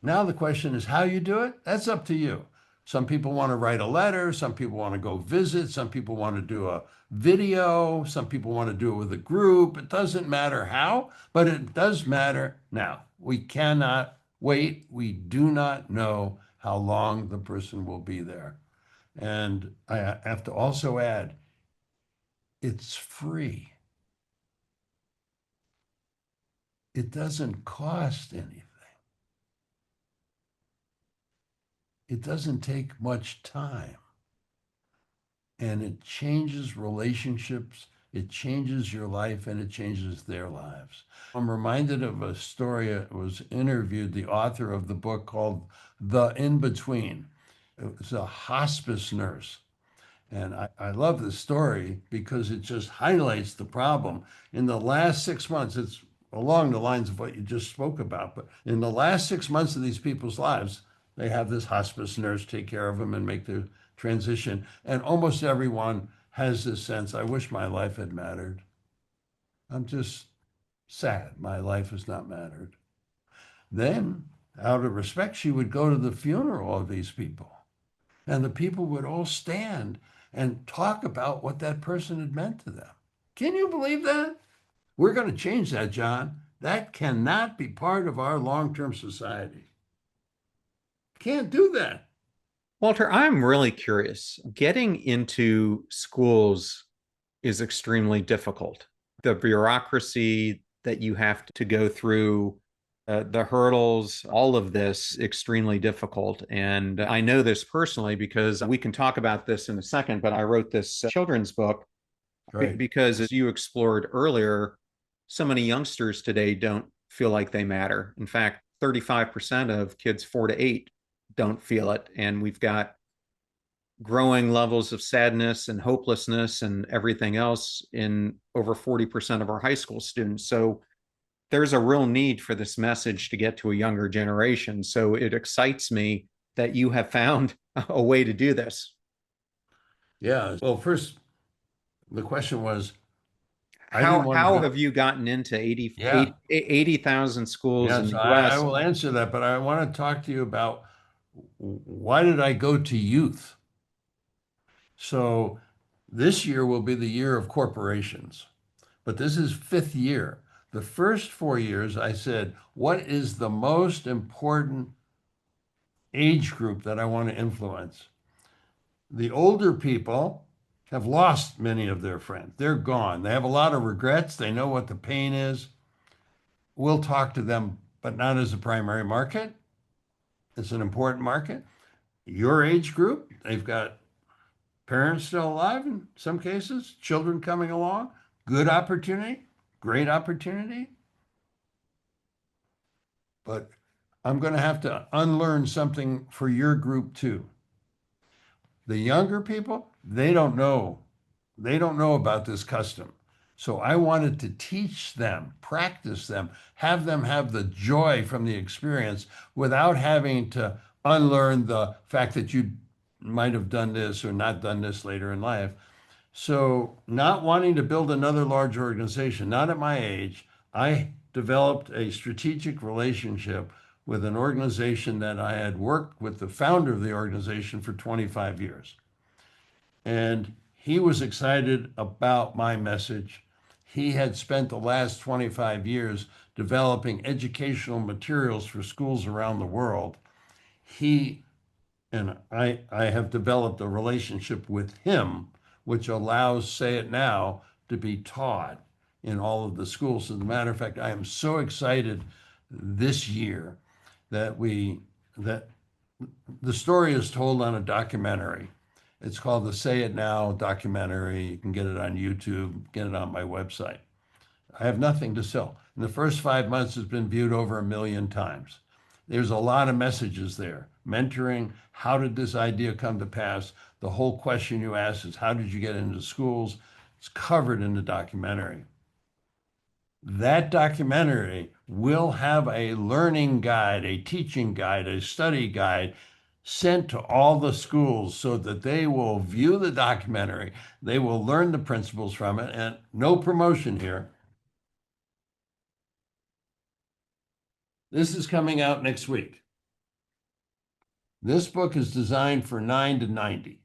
Now the question is how you do it. That's up to you. Some people want to write a letter. Some people want to go visit. Some people want to do a video. Some people want to do it with a group. It doesn't matter how, but it does matter now. We cannot wait. We do not know how long the person will be there. And I have to also add, it's free. It doesn't cost anything. It doesn't take much time. And it changes relationships, it changes your life, and it changes their lives. I'm reminded of a story. I was interviewed the author of the book called The In Between. It was a hospice nurse. And I love this story because it just highlights the problem. In the last 6 months, it's along the lines of what you just spoke about, but in the last 6 months of these people's lives, they have this hospice nurse take care of them and make the transition. And almost everyone has this sense, I wish my life had mattered. I'm just sad my life has not mattered. Then, out of respect, she would go to the funeral of these people. And the people would all stand and talk about what that person had meant to them. Can you believe that? We're going to change that, John. That cannot be part of our long term society. Can't do that. Walter, I'm really curious. Getting into schools is extremely difficult. The bureaucracy that you have to go through, the hurdles, all of this extremely difficult. And I know this personally because we can talk about this in a second, but I wrote this children's book Right. because, as you explored earlier, so many youngsters today don't feel like they matter. In fact, 35% of kids 4 to 8 don't feel it. And we've got growing levels of sadness and hopelessness and everything else in over 40% of our high school students. So there's a real need for this message to get to a younger generation. So it excites me that you have found a way to do this. Yeah. Well, first, the question was I didn't How want to how go. have you gotten into Yeah. 80,000 schools in Yes, the I US? will answer that, but I want to talk to you about why did I go to youth? So this year will be the year of corporations, but this is fifth year. The first 4 years, I said, what is the most important age group that I want to influence? The older people have lost many of their friends. They're gone. They have a lot of regrets. They know what the pain is. We'll talk to them, but not as a primary market. It's an important market. Your age group, they've got parents still alive in some cases, children coming along, good opportunity, great opportunity. But I'm going to have to unlearn something for your group too. The younger people, they don't know. They don't know about this custom. So I wanted to teach them, practice them, have them have the joy from the experience without having to unlearn the fact that you might have done this or not done this later in life. So, not wanting to build another large organization, not at my age, I developed a strategic relationship with an organization that I had worked with the founder of the organization for 25 years. And he was excited about my message. He had spent the last 25 years developing educational materials for schools around the world. He and I have developed a relationship with him, which allows Say It Now to be taught in all of the schools. As a matter of fact, I am so excited this year that that the story is told on a documentary. It's called the Say It Now documentary. You can get it on YouTube, get it on my website. I have nothing to sell. In the first 5 months, it's been viewed over 1 million times. There's a lot of messages there. Mentoring, how did this idea come to pass? The whole question you asked is, how did you get into schools? It's covered in the documentary. That documentary will have a learning guide, a teaching guide, a study guide sent to all the schools so that they will view the documentary. They will learn the principles from it, and no promotion here. This is coming out next week. This book is designed for 9 to 90,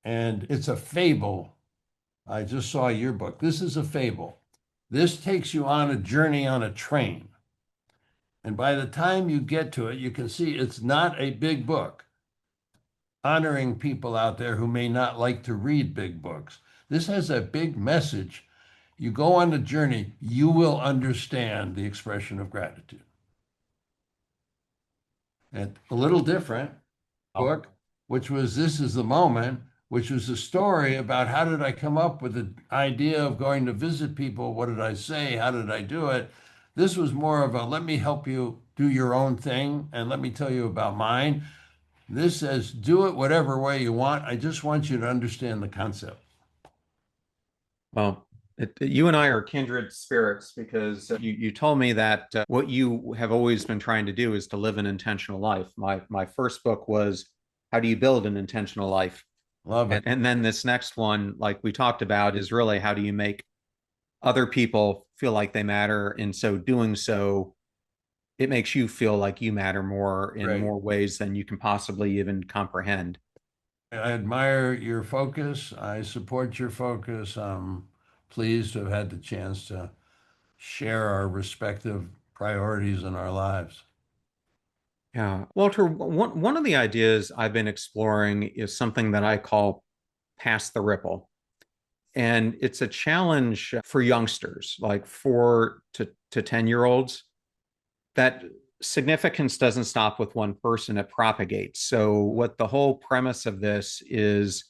and it's a fable. I just saw your book. This is a fable. This takes you on a journey on a train. And by the time you get to it, you can see it's not a big book, honoring people out there who may not like to read big books. This has a big message. You go on the journey, you will understand the expression of gratitude. And a little different book, which was This is the Moment, which was a story about how did I come up with the idea of going to visit people? What did I say? How did I do it? This was more of a let me help you do your own thing and let me tell you about mine. This says do it whatever way you want. I just want you to understand the concept. Well, you and I are kindred spirits because you told me that what you have always been trying to do is to live an intentional life. My first book was How Do You Build an Intentional Life? Love it. And then this next one, like we talked about, is really how do you make other people feel like they matter? And so doing so, it makes you feel like you matter more in Right. more ways than you can possibly even comprehend. I admire your focus. I support your focus. I'm pleased to have had the chance to share our respective priorities in our lives. Yeah. Walter, one of the ideas I've been exploring is something that I call pass the ripple. And it's a challenge for youngsters, like 4 to 10-year-olds, that significance doesn't stop with one person, it propagates. So, what the whole premise of this is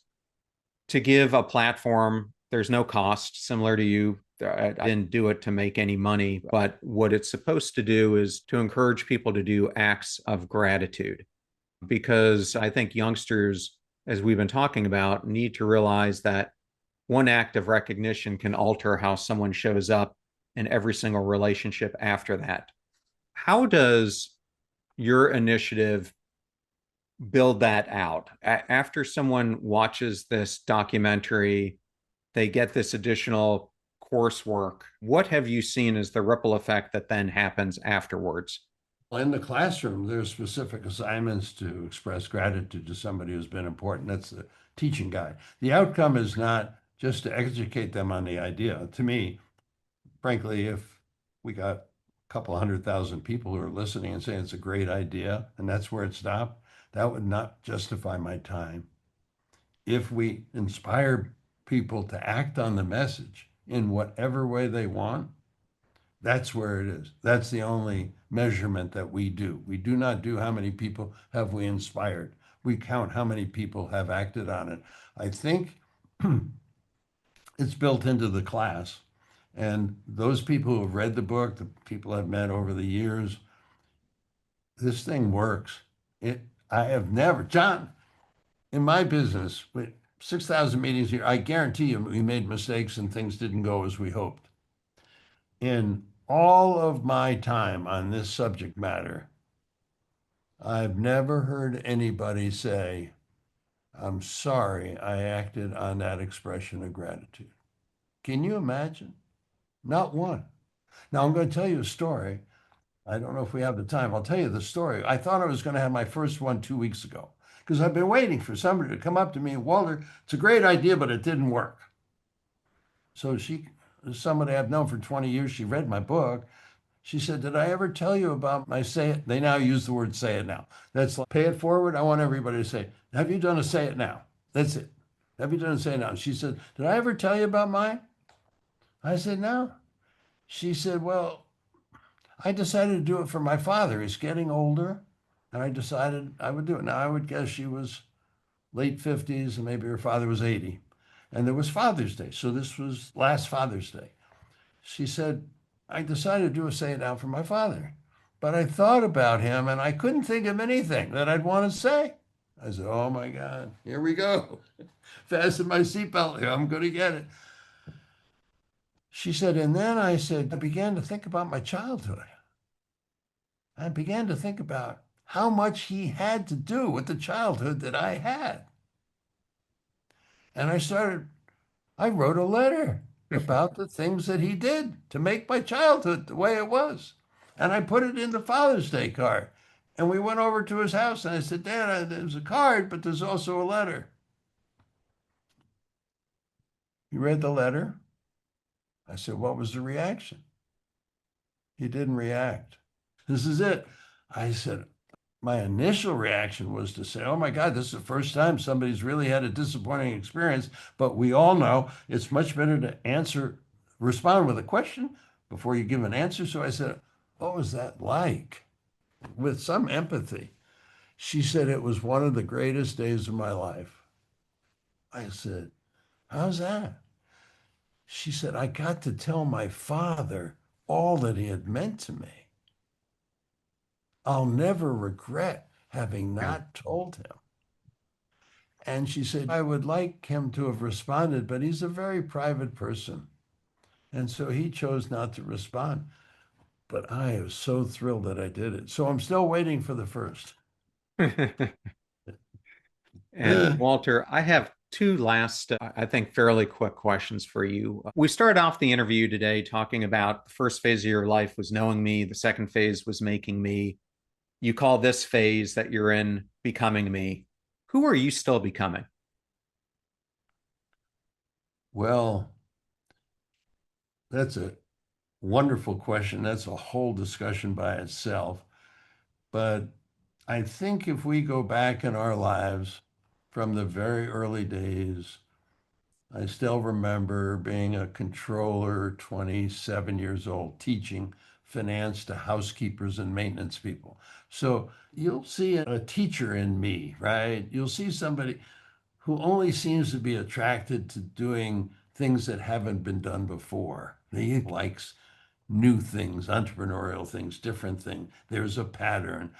to give a platform, there's no cost, similar to you. I didn't do it to make any money, but what it's supposed to do is to encourage people to do acts of gratitude. Because I think youngsters, as we've been talking about, need to realize that one act of recognition can alter how someone shows up in every single relationship after that. How does your initiative build that out? After someone watches this documentary, they get this additional coursework. What have you seen as the ripple effect that then happens afterwards? In the classroom, there's specific assignments to express gratitude to somebody who's been important. That's the teaching guide. The outcome is not just to educate them on the idea. To me, frankly, if we got a couple 100,000 people who are listening and saying it's a great idea and that's where it stopped, that would not justify my time. If we inspire people to act on the message in whatever way they want, that's where it is. That's the only measurement that we do. We do not do how many people have we inspired. We count how many people have acted on it. I think it's built into the class. And those people who have read the book, the people I've met over the years, this thing works. It, I have never, John, in my business, with 6,000 meetings here, I guarantee you we made mistakes and things didn't go as we hoped. In all of my time on this subject matter, I've never heard anybody say, I'm sorry I acted on that expression of gratitude. Can you imagine? Not one. Now, I'm going to tell you a story. I don't know if we have the time. I'll tell you the story. I thought I was going to have my first one 2 weeks ago because I've been waiting for somebody to come up to me and, Walter, it's a great idea, but it didn't work. So somebody I've known for 20 years, she read my book. She said, Did I ever tell you about my say it? They now use the word say it now. That's like pay it forward. I want everybody to say, Have you done a say it now? That's it. Have you done a say it now? She said, Did I ever tell you about mine? I said, No. She said, Well, I decided to do it for my father. He's getting older. And I decided I would do it. Now, I would guess she was late 50s and maybe her father was 80. And there was Father's Day. So this was last Father's Day. She said, I decided to do a say it now for my father. But I thought about him and I couldn't think of anything that I'd want to say. I said, oh my God, here we go. Fasten my seatbelt here. I'm going to get it. She said, and then I said, I began to think about my childhood. I began to think about how much he had to do with the childhood that I had. And I wrote a letter about the things that he did to make my childhood the way it was. And I put it in the Father's Day card. And we went over to his house and I said, Dad, there's a card, but there's also a letter. He read the letter. I said, what was the reaction? He didn't react. This is it. I said, my initial reaction was to say, oh my God, this is the first time somebody's really had a disappointing experience. But we all know it's much better to respond with a question before you give an answer. So I said, what was that like? With some empathy. She said, it was one of the greatest days of my life. I said, how's that? She said, I got to tell my father all that he had meant to me. I'll never regret having Yeah. not told him. And she said, I would like him to have responded, but he's a very private person. And so he chose not to respond. But I was so thrilled that I did it. So I'm still waiting for the first. And Walter, I have two last, I think, fairly quick questions for you. We started off the interview today talking about the first phase of your life was knowing me, the second phase was making me. You call this phase that you're in becoming me. Who are you still becoming? Well, that's a wonderful question. That's a whole discussion by itself. But I think if we go back in our lives from the very early days, I still remember being a controller, 27 years old, teaching finance to housekeepers and maintenance people. So you'll see a teacher in me, right? You'll see somebody who only seems to be attracted to doing things that haven't been done before. He likes new things, entrepreneurial things, different things. There's a pattern.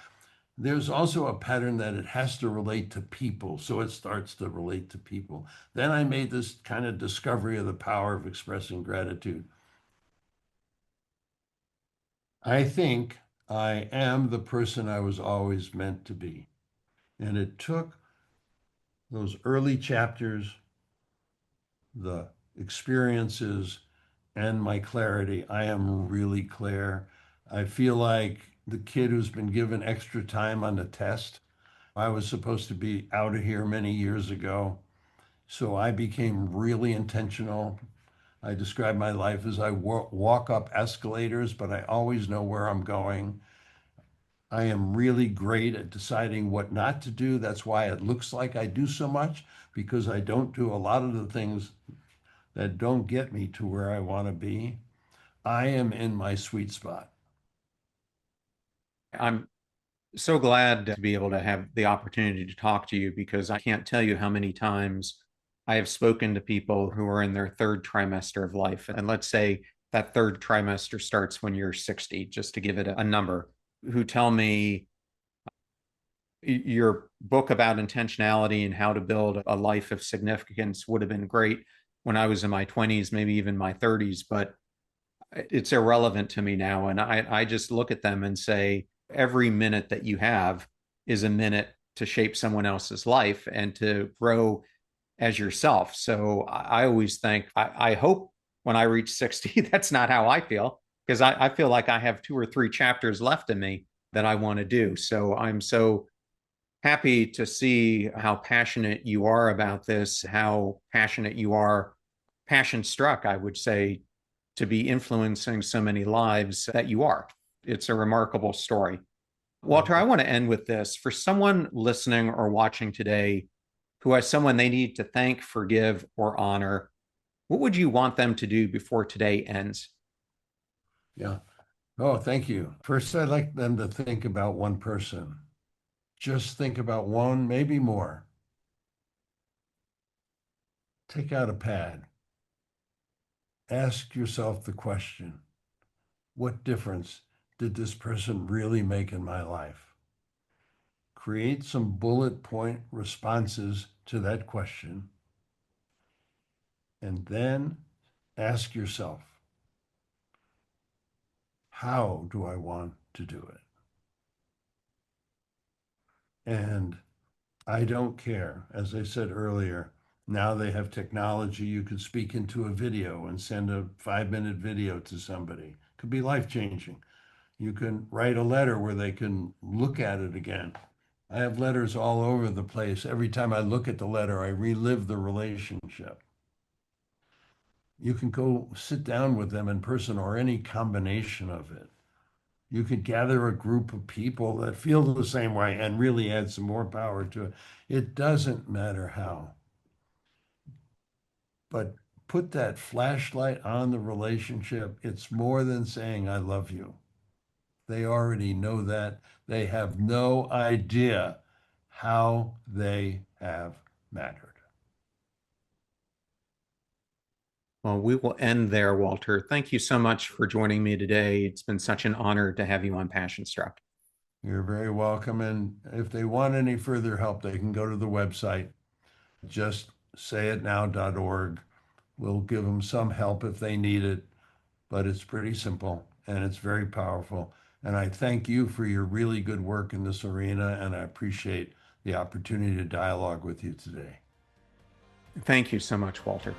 There's also a pattern that it has to relate to people. So it starts to relate to people. Then I made this kind of discovery of the power of expressing gratitude. I think I am the person I was always meant to be. And it took those early chapters, the experiences, and my clarity. I am really clear. I feel like the kid who's been given extra time on the test. I was supposed to be out of here many years ago. So I became really intentional. I describe my life as I walk up escalators, but I always know where I'm going. I am really great at deciding what not to do. That's why it looks like I do so much, because I don't do a lot of the things that don't get me to where I want to be. I am in my sweet spot. I'm so glad to be able to have the opportunity to talk to you because I can't tell you how many times I have spoken to people who are in their third trimester of life. And let's say that third trimester starts when you're 60, just to give it a number, who tell me your book about intentionality and how to build a life of significance would have been great when I was in my 20s, maybe even my 30s, but it's irrelevant to me now. And I just look at them and say, every minute that you have is a minute to shape someone else's life and to grow as yourself. So I always think, I hope when I reach 60, that's not how I feel, because I feel like I have two or three chapters left in me that I want to do. So I'm so happy to see how passionate you are about this, how passionate you are, passion struck, I would say, to be influencing so many lives that you are. It's a remarkable story. Walter, I want to end with this. For someone listening or watching today who has someone they need to thank, forgive, or honor, what would you want them to do before today ends? Yeah. Oh, thank you. First, I'd like them to think about one person. Just think about one, maybe more. Take out a pad. Ask yourself the question, what difference did this person really make in my life? Create some bullet point responses to that question, and then ask yourself, how do I want to do it? And I don't care. As I said earlier, now they have technology. You could speak into a video and send a 5-minute video to somebody. It could be life changing. You can write a letter where they can look at it again. I have letters all over the place. Every time I look at the letter, I relive the relationship. You can go sit down with them in person or any combination of it. You could gather a group of people that feel the same way and really add some more power to it. It doesn't matter how, but put that flashlight on the relationship. It's more than saying, I love you. They already know that. They have no idea how they have mattered. Well, we will end there, Walter. Thank you so much for joining me today. It's been such an honor to have you on Passion Struck. You're very welcome. And if they want any further help, they can go to the website, justsayitnow.org. We'll give them some help if they need it, but it's pretty simple and it's very powerful. And I thank you for your really good work in this arena, and I appreciate the opportunity to dialogue with you today. Thank you so much, Walter.